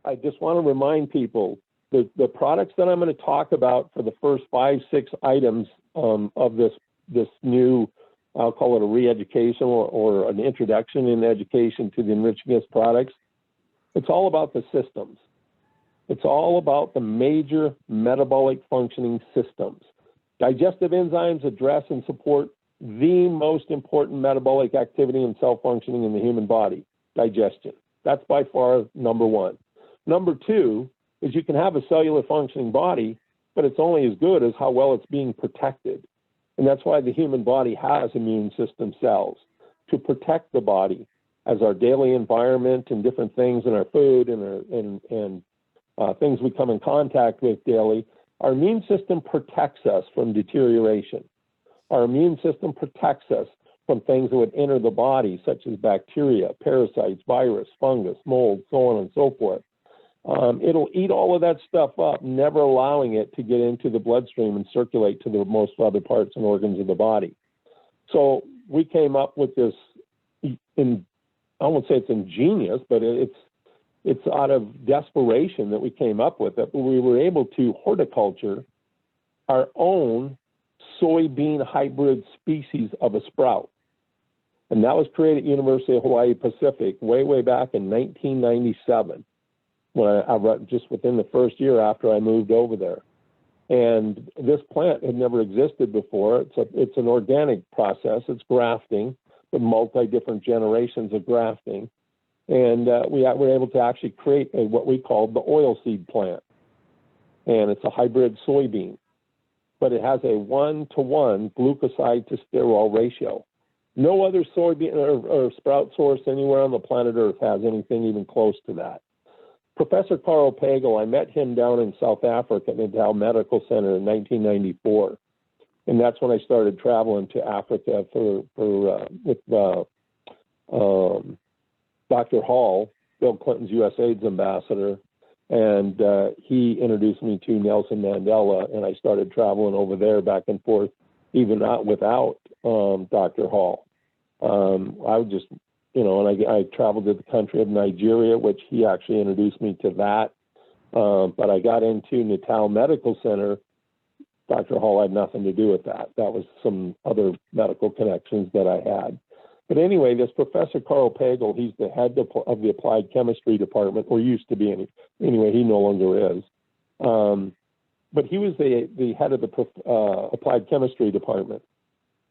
I just want to remind people that the products that I'm going to talk about for the first 5, 6 items of this new, I'll call it a re-education or an introduction in education to the Enriching products. It's all about the systems. It's all about the major metabolic functioning systems. Digestive enzymes address and support the most important metabolic activity and cell functioning in the human body, digestion. That's by far number one. Number two is you can have a cellular functioning body, but it's only as good as how well it's being protected. And that's why the human body has immune system cells, to protect the body as our daily environment and different things in our food and things we come in contact with daily. Our immune system protects us from deterioration. Our immune system protects us from things that would enter the body, such as bacteria, parasites, virus, fungus, mold, so on and so forth. It'll eat all of that stuff up, never allowing it to get into the bloodstream and circulate to the most other parts and organs of the body. So we came up with this, I won't say it's ingenious, but it's out of desperation that we came up with it. But we were able to horticulture our own soybean hybrid species of a sprout. And that was created at University of Hawaii Pacific way, way back in 1997, when I just within the first year after I moved over there. And this plant had never existed before. It's an organic process. It's grafting, with multi-different generations of grafting. And we were able to actually create what we called the oilseed plant. And it's a hybrid soybean, but it has a 1-to-1 glucoside to sterol ratio. No other soybean or sprout source anywhere on the planet Earth has anything even close to that. Professor Carl Pagel, I met him down in South Africa at the Natal Medical Center in 1994. And that's when I started traveling to Africa with Dr. Hall, Bill Clinton's U.S. AIDS ambassador. And he introduced me to Nelson Mandela, and I started traveling over there back and forth, even not without Dr. Hall. I would just, and I traveled to the country of Nigeria, which he actually introduced me to that. But I got into Natal Medical Center. Dr. Hall had nothing to do with that. That was some other medical connections that I had. But anyway, this Professor Carl Pagel, he's the head of the Applied Chemistry Department, or used to be. Anyway, he no longer is. But he was the head of the Applied Chemistry Department.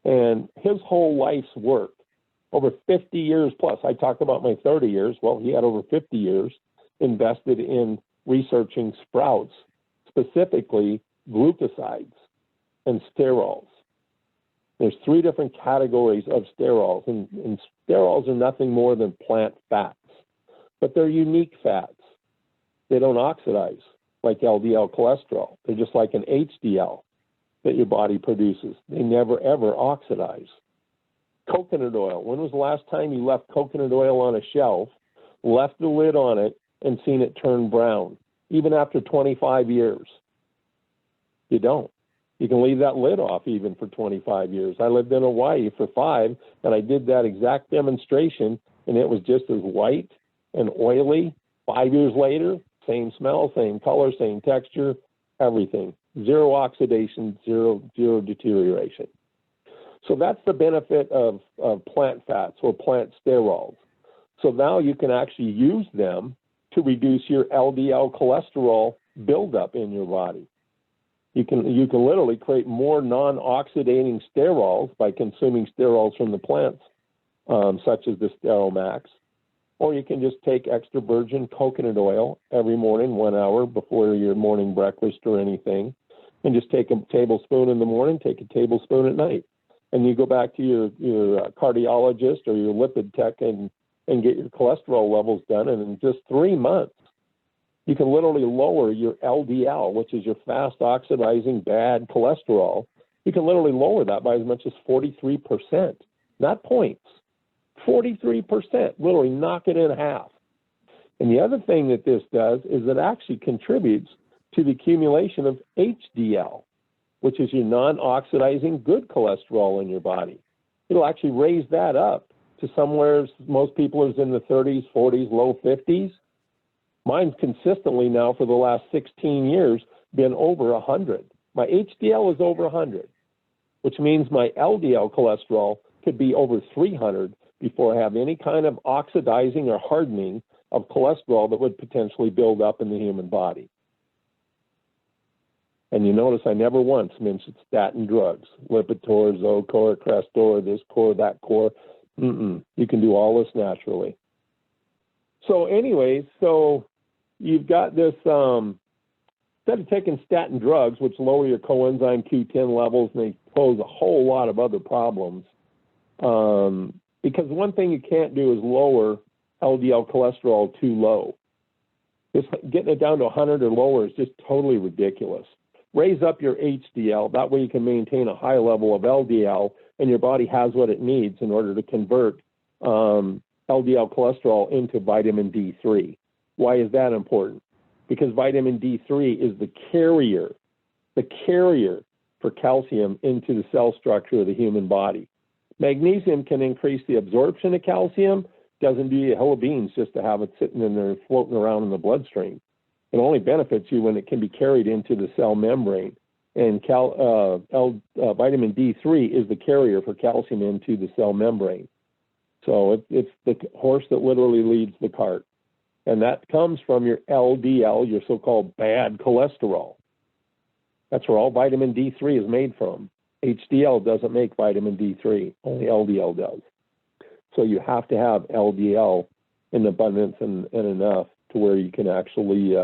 And his whole life's work, over 50 years plus, I talked about my 30 years. Well, he had over 50 years invested in researching sprouts, specifically glucosides and sterols. There's 3 different categories of sterols, and sterols are nothing more than plant fats, but they're unique fats. They don't oxidize like LDL cholesterol. They're just like an HDL that your body produces. They never, ever oxidize. Coconut oil. When was the last time you left coconut oil on a shelf, left the lid on it, and seen it turn brown, even after 25 years? You don't. You can leave that lid off even for 25 years. I lived in Hawaii for 5, and I did that exact demonstration, and it was just as white and oily. 5 years later, same smell, same color, same texture, everything. Zero oxidation, zero deterioration. So that's the benefit of plant fats or plant sterols. So now you can actually use them to reduce your LDL cholesterol buildup in your body. You can literally create more non-oxidating sterols by consuming sterols from the plants, such as the Steromax. Or you can just take extra virgin coconut oil every morning, 1 hour before your morning breakfast or anything, and just take a tablespoon in the morning, take a tablespoon at night. And you go back to your cardiologist or your lipid tech and get your cholesterol levels done. And in just 3 months, you can literally lower your LDL, which is your fast oxidizing bad cholesterol. You can literally lower that by as much as 43%, not points, 43%, literally knock it in half. And the other thing that this does is it actually contributes to the accumulation of HDL, which is your non-oxidizing good cholesterol in your body. It'll actually raise that up to somewhere most people is in the 30s, 40s, low 50s. Mine's consistently now for the last 16 years been over 100. My HDL is over 100, which means my LDL cholesterol could be over 300 before I have any kind of oxidizing or hardening of cholesterol that would potentially build up in the human body. And you notice I never once mentioned statin drugs, Lipitor, Zocor, Crestor, this core, that core. You can do all this naturally. So anyways, so you've got this, instead of taking statin drugs, which lower your coenzyme Q10 levels, and they pose a whole lot of other problems, because one thing you can't do is lower LDL cholesterol too low. Just getting it down to 100 or lower is just totally ridiculous. Raise up your HDL. That way you can maintain a high level of LDL, and your body has what it needs in order to convert LDL cholesterol into vitamin D3. Why is that important? Because vitamin D3 is the carrier for calcium into the cell structure of the human body. Magnesium can increase the absorption of calcium. Doesn't do you a hill of beans just to have it sitting in there floating around in the bloodstream. It only benefits you when it can be carried into the cell membrane. And vitamin D3 is the carrier for calcium into the cell membrane. So it's the horse that literally leads the cart. And that comes from your LDL, your so-called bad cholesterol. That's where all vitamin D3 is made from. HDL doesn't make vitamin D3, only LDL does. So you have to have LDL in abundance and enough to where you can actually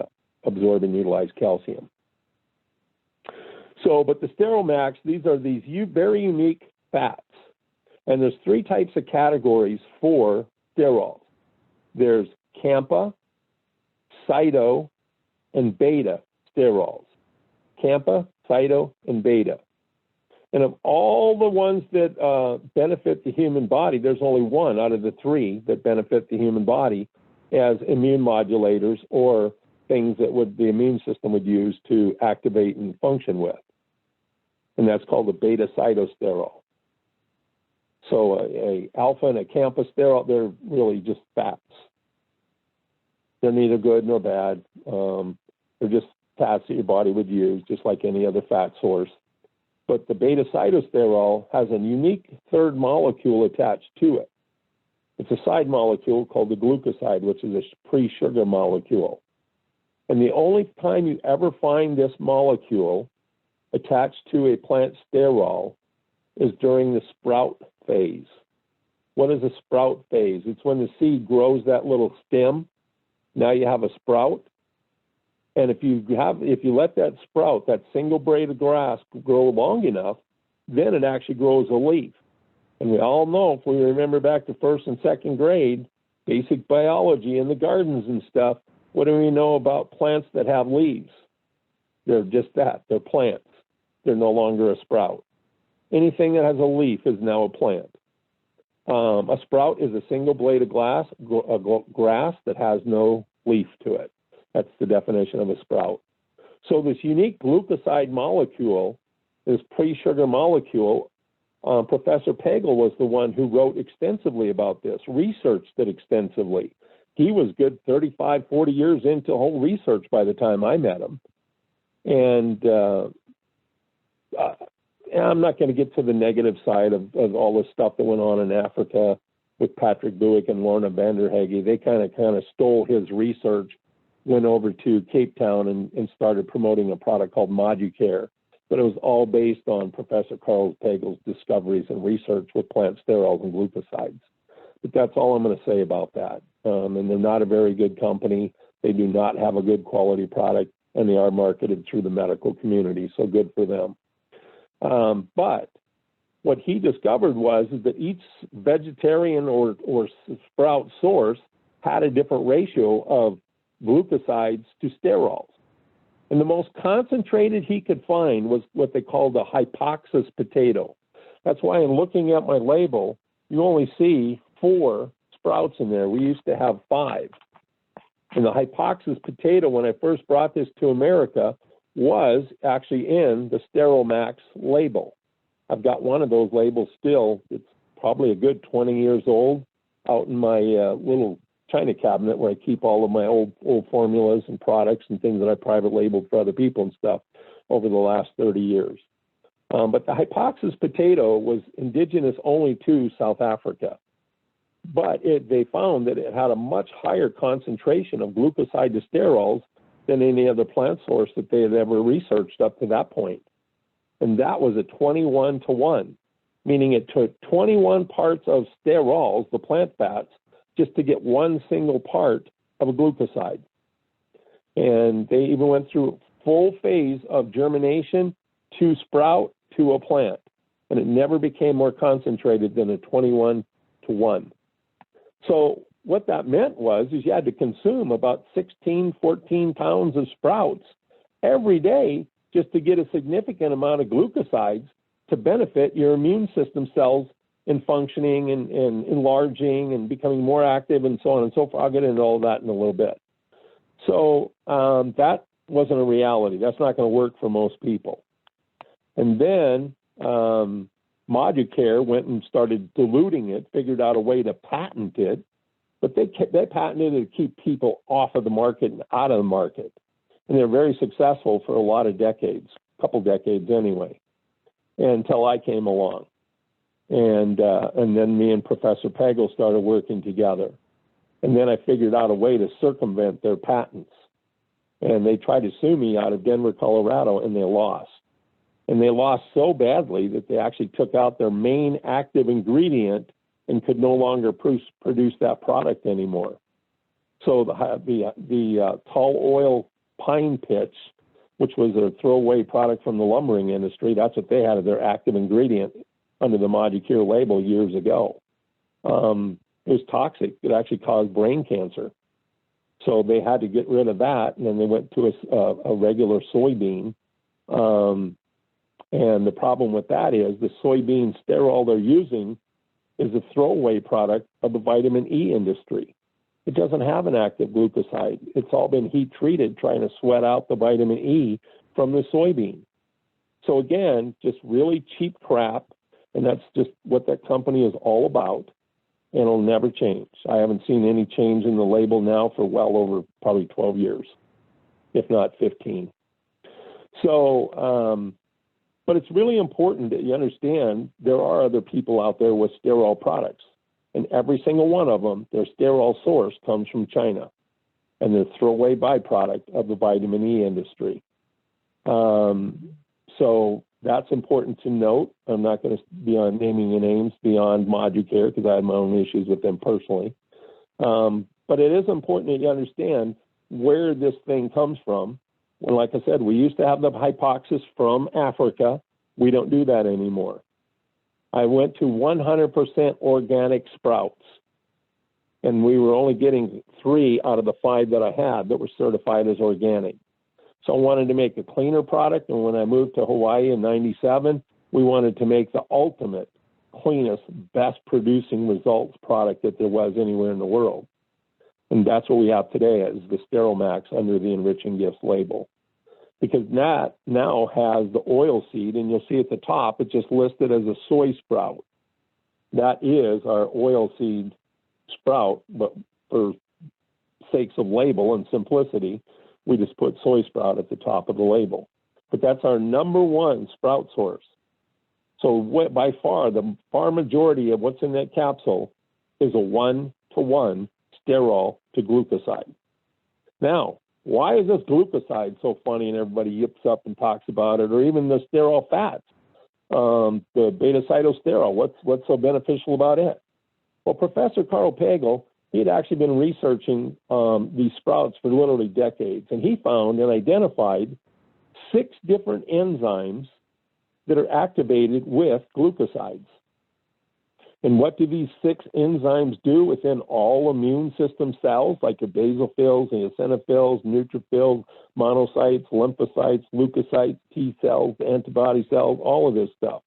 absorb and utilize calcium. So, but the Sterile Max, these are these very unique fats. And there's three types of categories for sterols. There's Kampa, Cyto, and Beta sterols. Kampa, Cyto, and Beta. And of all the ones that benefit the human body, there's only one out of the three that benefit the human body as immune modulators or things that the immune system would use to activate and function with. And that's called the beta cytosterol. So a alpha and a Kampa sterol, they're really just fats. They're neither good nor bad. They're just fats that your body would use, just like any other fat source. But the beta cytosterol has a unique third molecule attached to it. It's a side molecule called the glucoside, which is a pre-sugar molecule. And the only time you ever find this molecule attached to a plant sterol is during the sprout phase. What is a sprout phase? It's when the seed grows that little stem. Now you have a sprout. And if you let that sprout, that single blade of grass, grow long enough, then it actually grows a leaf. And we all know, if we remember back to first and second grade, basic biology in the gardens and stuff, what do we know about plants that have leaves? They're just that. They're plants. They're no longer a sprout. Anything that has a leaf is now a plant. A sprout is a single blade of grass that has no leaf to it. That's the definition of a sprout. So this unique glucoside molecule, this pre-sugar molecule, Professor Pagel was the one who wrote extensively about this, researched it extensively. He was good 35, 40 years into whole research by the time I met him. And I'm not going to get to the negative side of all the stuff that went on in Africa with Patrick Buick and Lorna Vanderhage. They kind of stole his research, went over to Cape Town and started promoting a product called Moducare. But it was all based on Professor Carl Pagel's discoveries and research with plant sterols and glucosides. But that's all I'm going to say about that. And they're not a very good company. They do not have a good quality product, and they are marketed through the medical community, so good for them. But what he discovered was that each vegetarian or sprout source had a different ratio of glucosides to sterols. And the most concentrated he could find was what they called a hypoxis potato. That's why in looking at my label, you only see 4 sprouts in there. We used to have 5. And the hypoxis potato, when I first brought this to America, was actually in the Sterile Max label. I've got one of those labels still. It's probably a good 20 years old out in my little china cabinet where I keep all of my old formulas and products and things that I private labeled for other people and stuff over the last 30 years. But the hypoxis potato was indigenous only to South Africa. But they found that it had a much higher concentration of glucoside to sterols than any other plant source that they had ever researched up to that point. And that was a 21-to-1, meaning it took 21 parts of sterols, the plant fats, just to get one single part of a glucoside. And they even went through full phase of germination to sprout to a plant. And it never became more concentrated than a 21-to-1. So what that meant was you had to consume about 16, 14 pounds of sprouts every day just to get a significant amount of glucosides to benefit your immune system cells in functioning and enlarging and becoming more active and so on and so forth. I'll get into all that in a little bit. So that wasn't a reality. That's not going to work for most people. And then Moducare went and started diluting it, figured out a way to patent it, but they patented it to keep people off of the market and out of the market. And they're very successful for a lot of decades, a couple decades anyway, until I came along. And then me and Professor Pagel started working together. And then I figured out a way to circumvent their patents. And they tried to sue me out of Denver, Colorado, and they lost. And they lost so badly that they actually took out their main active ingredient and could no longer produce that product anymore. So the tall oil pine pitch, which was a throwaway product from the lumbering industry, that's what they had as their active ingredient under the Moducare label years ago. It was toxic. It actually caused brain cancer. So they had to get rid of that, and then they went to a regular soybean. And the problem with that is the soybean sterol they're using is a throwaway product of the vitamin E industry. It doesn't have an active glucoside. It's all been heat treated, trying to sweat out the vitamin E from the soybean. So again, just really cheap crap, and that's just what that company is all about, and it'll never change. I haven't seen any change in the label now for well over probably 12 years, if not 15. So, but it's really important that you understand there are other people out there with sterol products. And every single one of them, their sterol source comes from China. And they're throwaway byproduct of the vitamin E industry. So that's important to note. I'm not going to be on naming the names beyond Moducare because I have my own issues with them personally. But it is important that you understand where this thing comes from. And like I said, we used to have the hypoxis from Africa. We don't do that anymore. I went to 100% organic sprouts, and we were only getting 3 out of the 5 that I had that were certified as organic. So I wanted to make a cleaner product, and when I moved to Hawaii in '97, we wanted to make the ultimate, cleanest, best producing results product that there was anywhere in the world. And that's what we have today as the Sterile Max under the Enriching Gifts label. Because that now has the oil seed, and you'll see at the top, it's just listed as a soy sprout. That is our oil seed sprout, but for sakes of label and simplicity, we just put soy sprout at the top of the label. But that's our number one sprout source. So by far, the far majority of what's in that capsule is a 1-to-1 sterol to glucoside. Now, why is this glucoside so funny and everybody yips up and talks about it, or even the sterol fats, the beta-cytosterol? What's so beneficial about it? Well, Professor Carl Pagel, he had actually been researching these sprouts for literally decades, and he found and identified 6 different enzymes that are activated with glucosides. And what do these 6 enzymes do within all immune system cells, like the basophils, the eosinophils, neutrophils, monocytes, lymphocytes, leukocytes, T cells, antibody cells, all of this stuff?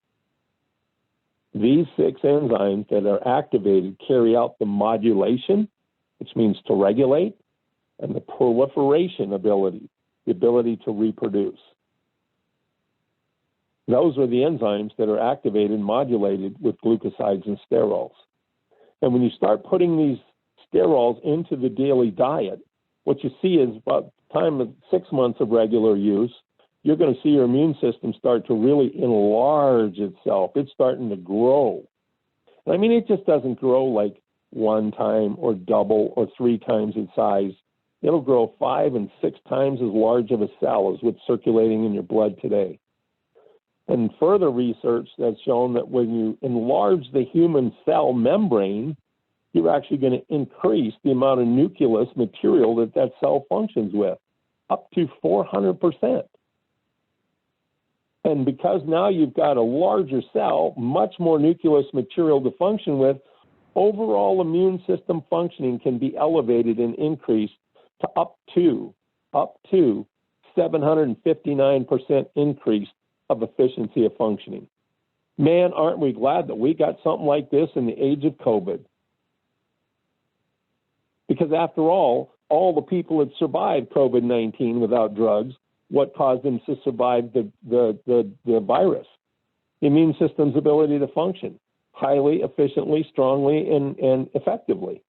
These 6 enzymes that are activated carry out the modulation, which means to regulate, and the proliferation ability, the ability to reproduce. Those are the enzymes that are activated and modulated with glucosides and sterols. And when you start putting these sterols into the daily diet, what you see is about the time of 6 months of regular use, you're going to see your immune system start to really enlarge itself. It's starting to grow. And I mean, it just doesn't grow like 1 time or double or 3 times its size. It'll grow 5 and 6 times as large of a cell as what's circulating in your blood today. And further research has shown that when you enlarge the human cell membrane, you're actually going to increase the amount of nucleus material that that cell functions with, up to 400%. And because now you've got a larger cell, much more nucleus material to function with, overall immune system functioning can be elevated and increased to up to 759% increase of efficiency of functioning. Man, aren't we glad that we got something like this in the age of COVID? Because after all the people that survived COVID-19 without drugs, what caused them to survive the virus? The immune system's ability to function highly, efficiently, strongly, and effectively.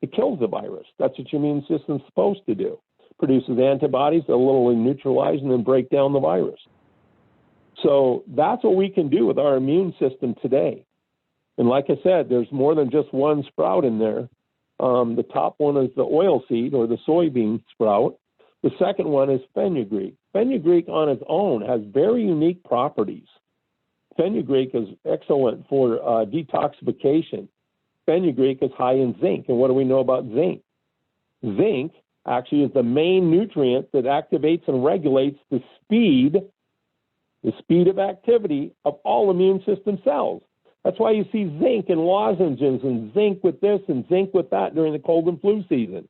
It kills the virus. That's what your immune system's supposed to do. Produces antibodies that literally neutralize and then break down the virus. So that's what we can do with our immune system today. And like I said, there's more than just one sprout in there. The top one is the oil seed or the soybean sprout. The second one is fenugreek. Fenugreek on its own has very unique properties. Fenugreek is excellent for detoxification. Fenugreek is high in zinc. And what do we know about zinc? Zinc actually is the main nutrient that activates and regulates the speed of activity of all immune system cells. That's why you see zinc in lozenges and zinc with this and zinc with that during the cold and flu season.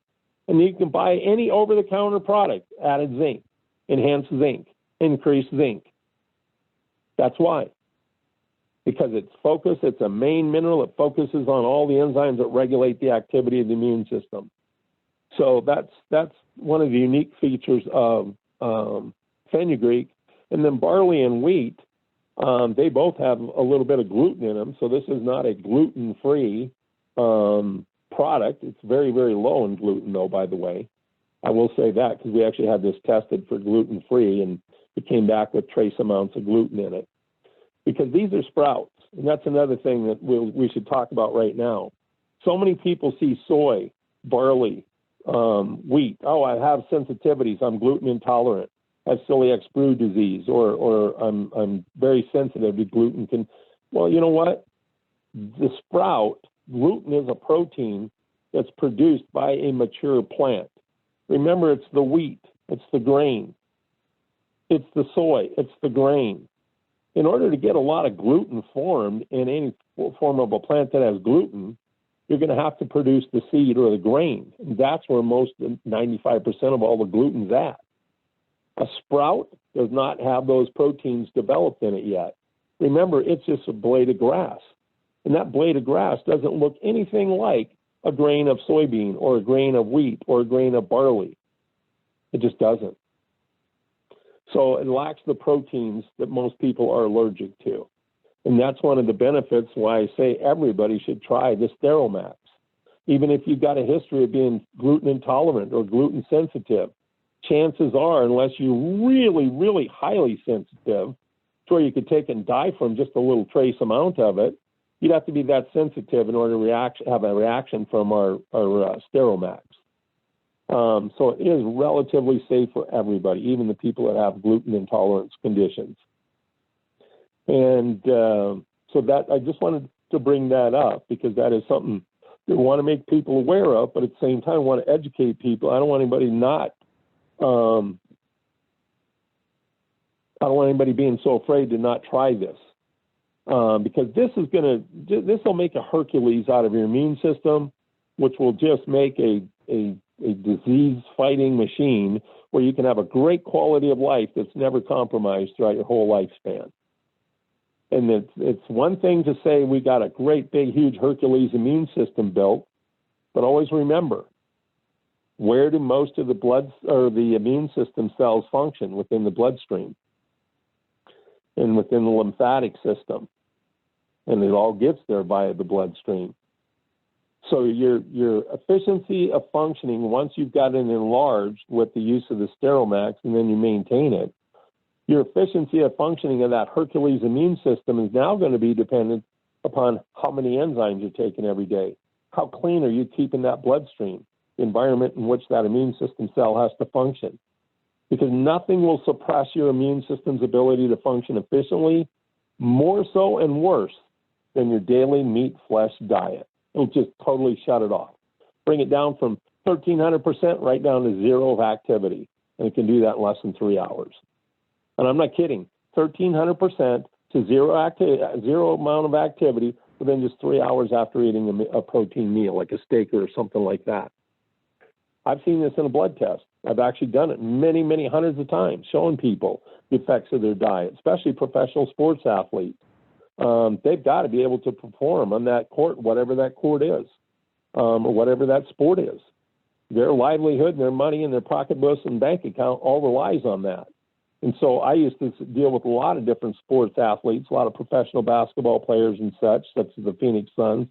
And you can buy any over-the-counter product, added zinc, enhanced zinc, increased zinc. That's why. Because it's a main mineral. It focuses on all the enzymes that regulate the activity of the immune system. So that's one of the unique features of fenugreek. And then barley and wheat, they both have a little bit of gluten in them. So this is not a gluten-free product. It's very, very low in gluten, though, by the way. I will say that because we actually had this tested for gluten-free, and it came back with trace amounts of gluten in it. Because these are sprouts, and that's another thing that we should talk about right now. So many people see soy, barley, wheat. Oh, I have sensitivities. I'm gluten intolerant. I have celiac sprue disease, or I'm very sensitive to gluten. Well, you know what? The sprout, gluten is a protein that's produced by a mature plant. Remember, it's the wheat, it's the grain, it's the soy, it's the grain. In order to get a lot of gluten formed in any form of a plant that has gluten, you're going to have to produce the seed or the grain. And that's where most 95% of all the gluten's at. A sprout does not have those proteins developed in it yet. Remember, it's just a blade of grass. And that blade of grass doesn't look anything like a grain of soybean or a grain of wheat or a grain of barley. It just doesn't. So it lacks the proteins that most people are allergic to. And that's one of the benefits why I say everybody should try the Sterile Max. Even if you've got a history of being gluten intolerant or gluten sensitive, chances are, unless you're really, really highly sensitive, to where you could take and die from just a little trace amount of it, you'd have to be that sensitive in order to have a reaction from our Sterile Max. So it is relatively safe for everybody, even the people that have gluten intolerance conditions. And so that I just wanted to bring that up because that is something we want to make people aware of, but at the same time want to educate people. I don't want anybody being so afraid to not try this. Because this will make a Hercules out of your immune system, which will just make a disease-fighting machine where you can have a great quality of life that's never compromised throughout your whole lifespan. And it's one thing to say we got a great, big, huge Hercules immune system built, but always remember, where do most of the blood or the immune system cells function? Within the bloodstream and within the lymphatic system. And it all gets there via the bloodstream. So your efficiency of functioning, once you've got it enlarged with the use of the Sterile Max and then you maintain it, your efficiency of functioning of that Hercules immune system is now going to be dependent upon how many enzymes you're taking every day. How clean are you keeping that bloodstream, the environment in which that immune system cell has to function? Because nothing will suppress your immune system's ability to function efficiently more so and worse than your daily meat flesh diet. It'll just totally shut it off. Bring it down from 1,300% right down to zero of activity. And it can do that in less than 3 hours. And I'm not kidding. 1,300% to zero amount of activity within just 3 hours after eating a protein meal, like a steak or something like that. I've seen this in a blood test. I've actually done it many, many hundreds of times, showing people the effects of their diet, especially professional sports athletes. They've got to be able to perform on that court, whatever that court is, or whatever that sport is. Their livelihood and their money and their pocketbooks and bank account all relies on that. And so I used to deal with a lot of different sports athletes, a lot of professional basketball players and such as the Phoenix Suns.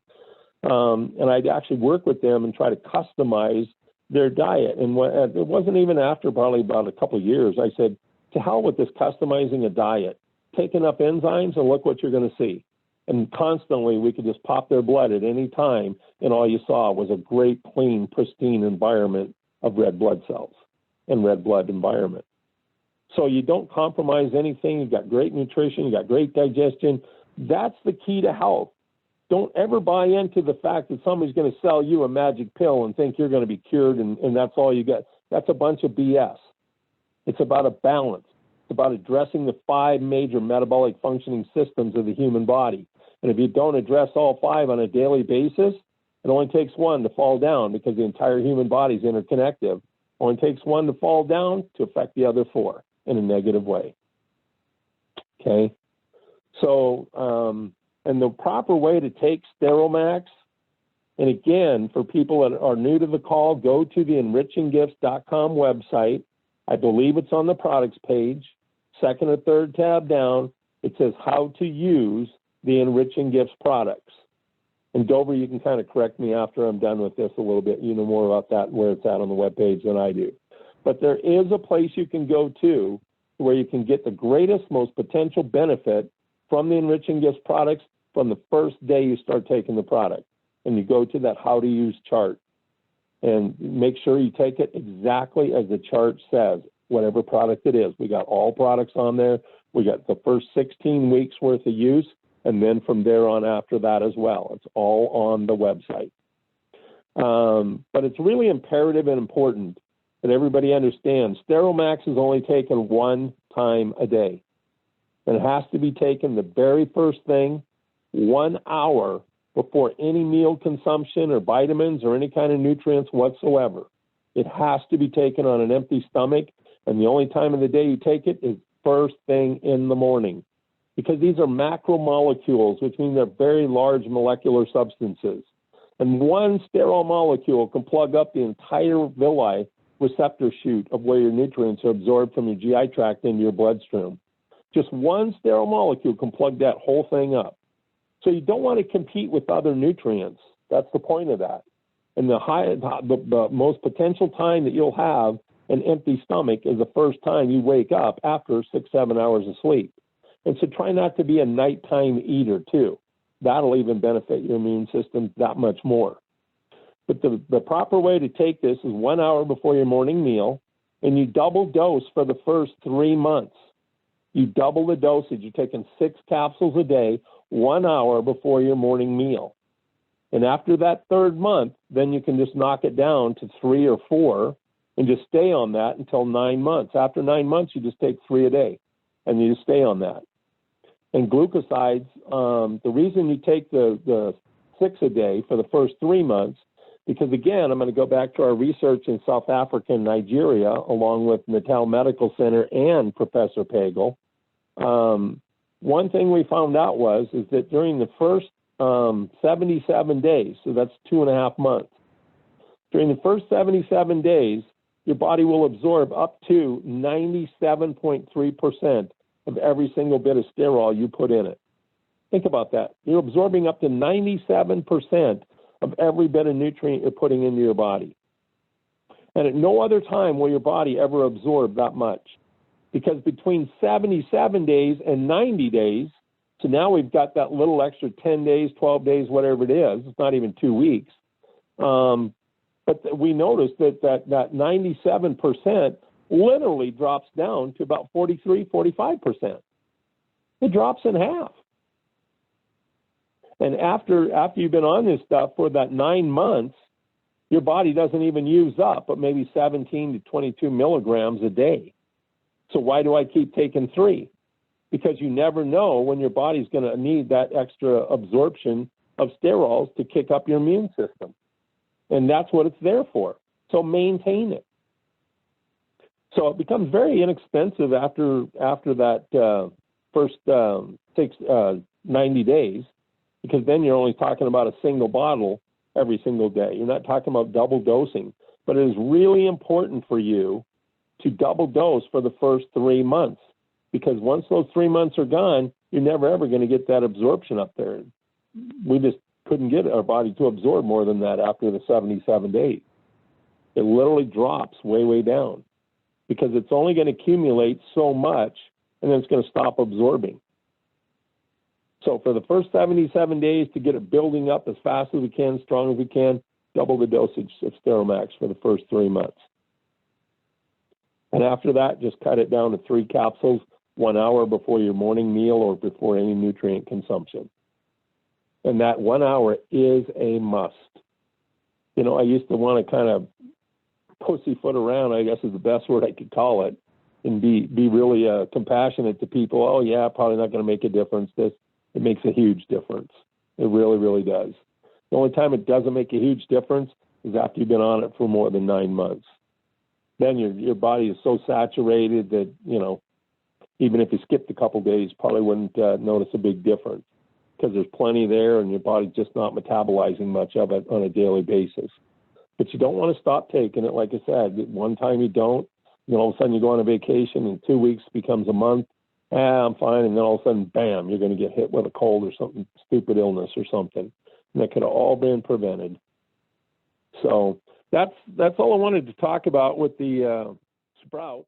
And I'd actually work with them and try to customize their diet. And it wasn't even after probably about a couple of years, I said, to hell with this customizing a diet. Take enough enzymes and look what you're going to see. And constantly we could just pop their blood at any time, and all you saw was a great, clean, pristine environment of red blood cells and red blood environment. So you don't compromise anything. You've got great nutrition. You've got great digestion. That's the key to health. Don't ever buy into the fact that somebody's going to sell you a magic pill and think you're going to be cured and that's all you get. That's a bunch of BS. It's about a balance. It's about addressing the 5 major metabolic functioning systems of the human body. And if you don't address all 5 on a daily basis, it only takes one to fall down because the entire human body is interconnected. It only takes one to fall down to affect the other 4 in a negative way. Okay? So, and the proper way to take Sterile Max, and again, for people that are new to the call, go to the enriching.com website. I believe it's on the products page, second or third tab down. It says how to use the Enriching Gifts products. And Dover, you can kind of correct me after I'm done with this a little bit. You know more about that, where it's at on the webpage than I do. But there is a place you can go to where you can get the greatest, most potential benefit from the Enriching Gifts products from the first day you start taking the product. And you go to that how to use chart. And make sure you take it exactly as the chart says, whatever product it is. We got all products on there. We got the first 16 weeks worth of use, and then from there on after that as well. It's all on the website. But it's really imperative and important that everybody understands Sterile Max is only taken 1 time a day. And it has to be taken the very first thing, 1 hour before any meal consumption or vitamins or any kind of nutrients whatsoever. It has to be taken on an empty stomach, and the only time of the day you take it is first thing in the morning. Because these are macromolecules, which means they're very large molecular substances. And one sterile molecule can plug up the entire villi receptor chute of where your nutrients are absorbed from your GI tract into your bloodstream. Just one sterile molecule can plug that whole thing up. So you don't want to compete with other nutrients. That's the point of that. And the most potential time that you'll have an empty stomach is the first time you wake up after 6-7 hours of sleep. And so try not to be a nighttime eater too. That'll even benefit your immune system that much more. But the proper way to take this is 1 hour before your morning meal, and you double dose for the first 3 months. You double the dosage. You're taking 6 capsules a day, 1 hour before your morning meal. And after that 3rd month, then you can just knock it down to 3 or 4 and just stay on that until 9 months. After 9 months, you just take 3 a day and you just stay on that. And glucosides, the reason you take the 6 a day for the first 3 months, because again, I'm going to go back to our research in South Africa and Nigeria, along with Natal Medical Center and Professor Pagel. One thing we found out is that during the first 77 days, so that's 2.5 months, during the first 77 days, your body will absorb up to 97.3% of every single bit of sterol you put in it. Think about that. You're absorbing up to 97% of every bit of nutrient you're putting into your body. And at no other time will your body ever absorb that much. Because between 77 days and 90 days, so now we've got that little extra 10 days, 12 days, whatever it is. It's not even 2 weeks. But we noticed that 97% literally drops down to about 43, 45%. It drops in half. And after you've been on this stuff for that 9 months, your body doesn't even use up but maybe 17 to 22 milligrams a day. So why do I keep taking 3? Because you never know when your body's going to need that extra absorption of sterols to kick up your immune system. And that's what it's there for. So maintain it. So it becomes very inexpensive after that first 90 days, because then you're only talking about a single bottle every single day. You're not talking about double dosing. But it is really important for you to double dose for the first 3 months, because once those 3 months are gone, you're never ever going to get that absorption up there. We just couldn't get our body to absorb more than that after the 77 days. It literally drops way, way down, because it's only going to accumulate so much, and then it's going to stop absorbing. So for the first 77 days, to get it building up as fast as we can, strong as we can, double the dosage of Steromax for the first 3 months. And after that, just cut it down to 3 capsules 1 hour before your morning meal or before any nutrient consumption. And that 1 hour is a must. You know, I used to want to kind of pussyfoot around, I guess is the best word I could call it, and be really compassionate to people. Oh, yeah, probably not going to make a difference. It makes a huge difference. It really, really does. The only time it doesn't make a huge difference is after you've been on it for more than 9 months. Then your body is so saturated that, you know, even if you skipped a couple days, probably wouldn't notice a big difference, because there's plenty there and your body's just not metabolizing much of it on a daily basis. But you don't want to stop taking it. Like I said, one time you don't, you know, all of a sudden you go on a vacation and 2 weeks becomes a month. I'm fine. And then all of a sudden, bam, you're going to get hit with a cold or something, stupid illness or something. And that could have all been prevented. So that's all I wanted to talk about with the sprouts.